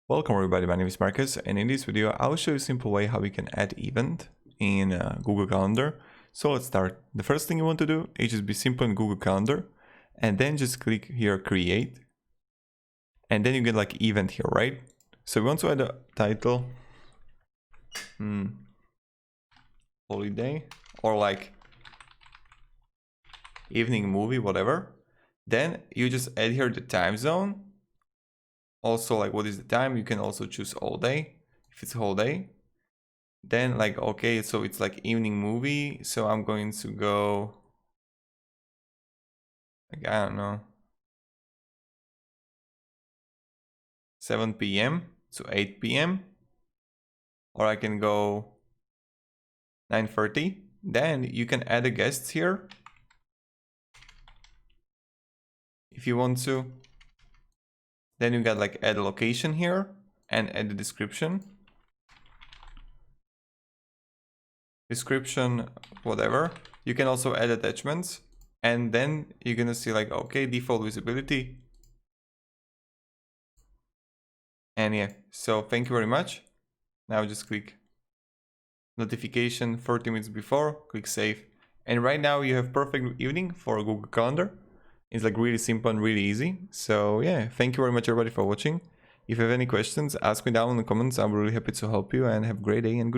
Welcome everybody, my name is Marcus, and in this video I'll show you a simple way how we can add event in Google Calendar. So let's start. The first thing you want to do is just be simple in Google Calendar and then just click here create, and then you get like event here, right? So we want to add a title, holiday, or like evening movie, whatever. Then you just add here the time zone. Also, like, what is the time? You can also choose all day if it's whole day. Then like, okay, so it's like evening movie, so I'm going to go like, I don't know, 7 p.m. to 8 p.m. or I can go 9:30. Then you can add a guest here if you want to. Then you got like add a location here and add the description, whatever. You can also add attachments, and then you're gonna see like, okay, default visibility. And yeah, so thank you very much. Now just click notification 30 minutes before, click save. And right now you have perfect evening for Google Calendar. It's like really simple and really easy. So yeah, thank you very much everybody for watching. If you have any questions, ask me down in the comments. I'm really happy to help you, and have a great day and goodbye.